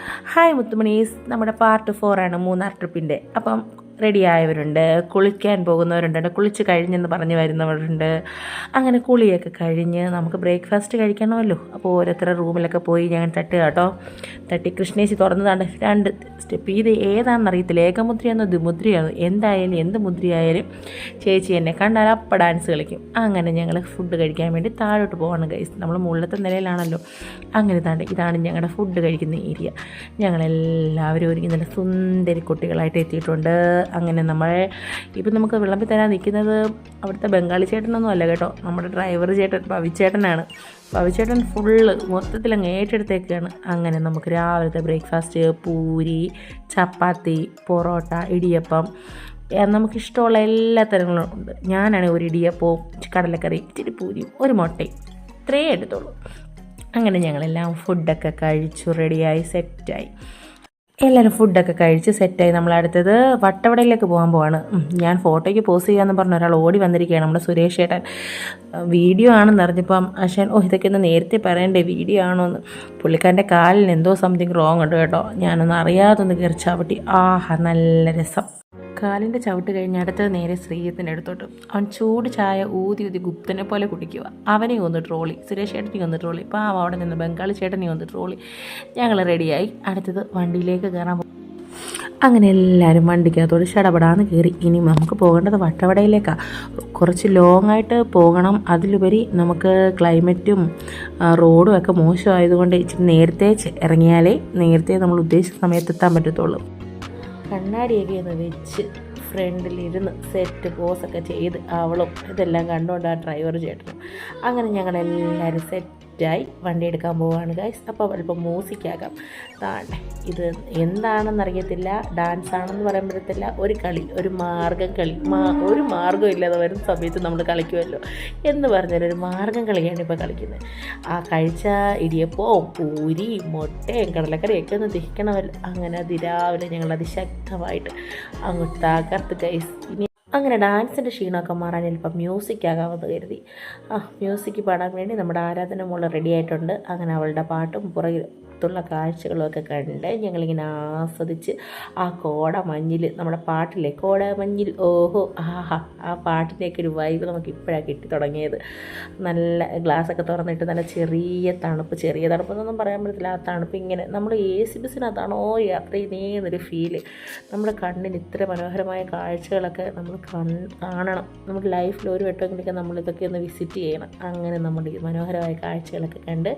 Hi മുത്തുമണീസ്, നമ്മുടെ part 4 ആണ് മൂന്നാർ ട്രിപ്പിൻ്റെ. അപ്പം റെഡി ആയവരുണ്ട്, കുളിക്കാൻ പോകുന്നവരുണ്ട്, കുളിച്ച് കഴിഞ്ഞെന്ന് പറഞ്ഞ് വരുന്നവരുണ്ട്. അങ്ങനെ കുളിയൊക്കെ കഴിഞ്ഞ് നമുക്ക് ബ്രേക്ക്ഫാസ്റ്റ് കഴിക്കണമല്ലോ. അപ്പോൾ ഓരോരുത്തരുടെ റൂമിലൊക്കെ പോയി ഞാൻ തട്ടി കൃഷ്ണേശി തുറന്നതാണ് 2 സ്റ്റെപ്പ്. ഇത് ഏതാണെന്ന് അറിയത്തില്ല, ഏകമുദ്രയാണോ ദ്വിമുദ്രയാണോ, എന്തായാലും എന്ത് മുദ്രയായാലും ചേച്ചി എന്നെ കണ്ടാൽ അപ്പം ഡാൻസ് കളിക്കും. അങ്ങനെ ഞങ്ങൾ ഫുഡ് കഴിക്കാൻ വേണ്ടി താഴോട്ട് പോവാണ് ഗൈസ്. നമ്മൾ മുകളിലത്തെ നിലയിലാണല്ലോ. അങ്ങനെ ഇതാണ് ഞങ്ങളുടെ ഫുഡ് കഴിക്കുന്ന ഏരിയ. ഞങ്ങളെല്ലാവരും ഒരുങ്ങി നല്ല സുന്ദരി കുട്ടികളായിട്ട് എത്തിയിട്ടുണ്ട്. അങ്ങനെ ഇപ്പം നമുക്ക് വിളമ്പി തരാൻ നിൽക്കുന്നത് അവിടുത്തെ ബംഗാളി ചേട്ടനൊന്നും അല്ല കേട്ടോ, നമ്മുടെ ഡ്രൈവർ ചേട്ടൻ പവിച്ചേട്ടനാണ്. പവിച്ചേട്ടൻ ഫുള്ള് മൊത്തത്തിൽ അങ്ങ് ഏറ്റെടുത്തേക്കാണ്. അങ്ങനെ നമുക്ക് രാവിലത്തെ ബ്രേക്ക്ഫാസ്റ്റ് പൂരി, ചപ്പാത്തി, പൊറോട്ട, ഇടിയപ്പം, നമുക്കിഷ്ടമുള്ള എല്ലാ തരങ്ങളും ഉണ്ട്. ഞാനാണെങ്കിൽ ഒരു ഇടിയപ്പവും കടലക്കറി, ഇച്ചിരി പൂരിയും ഒരു മുട്ടയും ഇത്രയേ എടുത്തുള്ളൂ. അങ്ങനെ ഞങ്ങളെല്ലാം ഫുഡൊക്കെ കഴിച്ചു റെഡിയായി സെറ്റായി. എല്ലാവരും ഫുഡൊക്കെ കഴിച്ച് സെറ്റായി. നമ്മളടുത്തത് വട്ടവടയിലേക്ക് പോകാൻ പോവാണ്. ഞാൻ ഫോട്ടോയ്ക്ക് പോസ്റ്റ് ചെയ്യാമെന്ന് പറഞ്ഞ ഒരാൾ ഓടി വന്നിരിക്കുകയാണ്, നമ്മുടെ സുരേഷ് ചേട്ടൻ. വീഡിയോ ആണെന്ന് അറിഞ്ഞപ്പം അശ്വൻ ഇതൊക്കെ ഒന്ന് നേരത്തെ പറയണ്ടേ വീഡിയോ ആണോ എന്ന്. പുള്ളിക്കാരൻ്റെ കാലിന് എന്തോ സംതിങ് റോങ് ഉണ്ട് കേട്ടോ. ഞാനൊന്ന് അറിയാതൊന്ന് കയറി ചവിട്ടി. നല്ല രസം. കാലിൻ്റെ ചവിട്ട് കഴിഞ്ഞ് അടുത്തത് നേരെ ശ്രീജിത്തിൻ്റെ അടുത്തോട്ട്. അവൻ ചൂട് ചായ ഊതി ഗുപ്തനെ പോലെ കുടിക്കുക. അവനെ ഒന്ന് ട്രോളി, സുരേഷ് ചേട്ടനെ ഒന്ന് ട്രോളി, പാവം അവിടെ നിന്ന് ബംഗാളി ചേട്ടനെ ഒന്ന് ട്രോളി. ഞങ്ങൾ റെഡിയായി. അടുത്തത് വണ്ടിയിലേക്ക് കയറാൻ പോകും. അങ്ങനെ എല്ലാവരും വണ്ടിക്കകത്തോട് ചടപടാന്ന് കയറി. ഇനി നമുക്ക് പോകേണ്ടത് വട്ടവടയിലേക്കാണ്. കുറച്ച് ലോങ് ആയിട്ട് പോകണം. അതിലുപരി നമുക്ക് ക്ലൈമറ്റും റോഡും ഒക്കെ മോശമായതുകൊണ്ട് ഇച്ചിരി നേരത്തെ ഇറങ്ങിയാലേ നേരത്തെ നമ്മൾ ഉദ്ദേശിച്ച സമയത്ത് എത്താൻ പറ്റത്തുള്ളൂ. കണ്ണാടിയൊക്കെ ഒന്ന് വെച്ച് ഫ്രണ്ടിലിരുന്ന് സെറ്റ് പോസൊക്കെ ചെയ്ത് അവളും ഇതെല്ലാം കണ്ടുകൊണ്ട് ആ ഡ്രൈവർ ചേട്ടനും. അങ്ങനെ ഞങ്ങളെല്ലാവരും സെറ്റായി വണ്ടി എടുക്കാൻ പോവുകയാണ് ഗൈസ്. അപ്പോൾ അല്പം മ്യൂസിക്കാക്കാം. ഇത് എന്താണെന്നറിയത്തില്ല, ഡാൻസ് ആണെന്ന് പറയാൻ പറ്റത്തില്ല. ഒരു കളി, ഒരു മാർഗം കളി, ഒരു മാർഗ്ഗം ഇല്ലാതെ വരുന്ന സമയത്ത് നമ്മൾ കളിക്കുമല്ലോ എന്ന് പറഞ്ഞാൽ ഒരു മാർഗം കളിയാണ് ഇപ്പോൾ കളിക്കുന്നത്. ആ കഴിച്ച ഇടിയപ്പവും പൂരി മുട്ടയും കടലക്കറിയൊക്കെ ഒന്ന് ദഹിക്കണമല്ലോ. അങ്ങനെ അതിരാവിലെ ഞങ്ങൾ അതിശക്തമായിട്ട് അങ്ങോട്ട് തകർത്ത് ഗൈസ്. ഇനി അങ്ങനെ ഡാൻസിൻ്റെ ക്ഷീണമൊക്കെ മാറാൻ ചിലപ്പോൾ മ്യൂസിക് ആകാമെന്ന് കരുതി. മ്യൂസിക് പാടാൻ വേണ്ടി നമ്മുടെ ആരാധന മോള് റെഡി ആയിട്ടുണ്ട്. അങ്ങനെ അവളുടെ പാട്ടും പുറത്തുള്ള കാഴ്ചകളുമൊക്കെ കണ്ട് ഞങ്ങളിങ്ങനെ ആസ്വദിച്ച് ആ കോടമഞ്ഞിൽ, നമ്മുടെ പാട്ടിലെ കോടമഞ്ഞിൽ ഓഹോ ആഹാ, ആ പാട്ടിൻ്റെയൊക്കെ ഒരു വൈബ് നമുക്ക് ഇപ്പോഴാണ് കിട്ടി തുടങ്ങിയത്. നല്ല ഗ്ലാസ്സൊക്കെ തുറന്നിട്ട് നല്ല ചെറിയ തണുപ്പെന്നൊന്നും പറയാൻ പറ്റത്തില്ല. ആ തണുപ്പ് ഇങ്ങനെ നമ്മൾ AC ബസ്സിനകത്താണോ യാത്ര ചെയ്യുന്നൊരു ഫീല്. നമ്മുടെ കണ്ണിന് ഇത്ര മനോഹരമായ കാഴ്ചകളൊക്കെ നമ്മൾ കാണണം. നമ്മുടെ ലൈഫിൽ ഒരു വട്ടമെങ്കിലൊക്കെ നമ്മളിതൊക്കെ ഒന്ന് വിസിറ്റ് ചെയ്യണം. അങ്ങനെ നമ്മുടെ ഈ മനോഹരമായ കാഴ്ചകളൊക്കെ കണ്ട്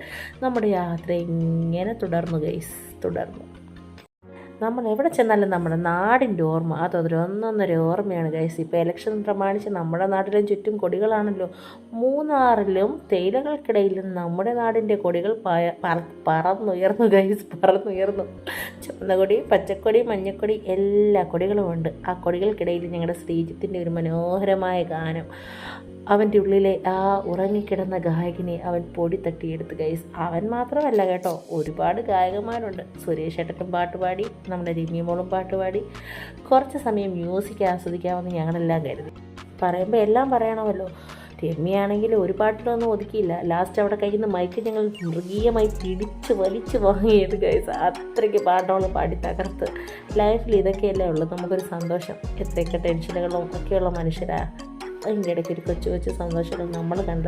നമ്മുടെ യാത്ര ഇങ്ങനെ തുടർന്നു. നമ്മൾ എവിടെ ചെന്നാലും നമ്മുടെ നാടിൻ്റെ ഓർമ്മ അതൊരു ഒന്നൊന്നര ഓർമ്മയാണ് ഗൈസ്. ഇപ്പോൾ ഇലക്ഷൻ പ്രമാണിച്ച് നമ്മുടെ നാട്ടിലും ചുറ്റും കൊടികളാണല്ലോ. മൂന്നാറിലും തേയിലകൾക്കിടയിലും നമ്മുടെ നാടിൻ്റെ കൊടികൾ പറന്നുയർന്നു ഗൈസ്, പറന്നുയർന്നു. ചുവന്ന കൊടി, പച്ചക്കൊടി, മഞ്ഞക്കൊടി എല്ലാ കൊടികളും ഉണ്ട്. ആ കൊടികൾക്കിടയിൽ ഞങ്ങളുടെ ശ്രീജിത്തിൻ്റെ ഒരു മനോഹരമായ ഗാനം. അവൻ്റെ ഉള്ളിലെ ആ ഉറങ്ങിക്കിടന്ന ഗായകനെ അവൻ പൊടി തട്ടിയെടുത്ത് ഗൈസ്. അവൻ മാത്രമല്ല കേട്ടോ, ഒരുപാട് ഗായകന്മാരുണ്ട്. സുരേഷ് ഏട്ടനും പാട്ടുപാടി, നമ്മുടെ രമ്യമോളും പാട്ടുപാടി. കുറച്ച് സമയം മ്യൂസിക് ആസ്വദിക്കാമെന്ന് ഞങ്ങളെല്ലാം കരുതി. പറയുമ്പോൾ എല്ലാം പറയണമല്ലോ. രമ്യയാണെങ്കിൽ ഒരു പാട്ടിലൊന്നും ഒതുക്കിയില്ല. ലാസ്റ്റ് അവിടെ കഴിയുന്ന മൈക്ക് ഞങ്ങൾ മൃഗീയമായി പിടിച്ച് വലിച്ച് വാങ്ങിയത് ഗൈസ്. അത്രയ്ക്ക് പാട്ടോളം പാടി തകർത്ത്. ലൈഫിൽ ഇതൊക്കെയല്ലേ ഉള്ളൂ നമുക്കൊരു സന്തോഷം. എത്രയൊക്കെ ടെൻഷനുകളും ഒക്കെയുള്ള മനുഷ്യരാ. അതിൻ്റെ ഇടയ്ക്ക് ഒരു കൊച്ചു സന്തോഷങ്ങൾ നമ്മൾ കണ്ടത്.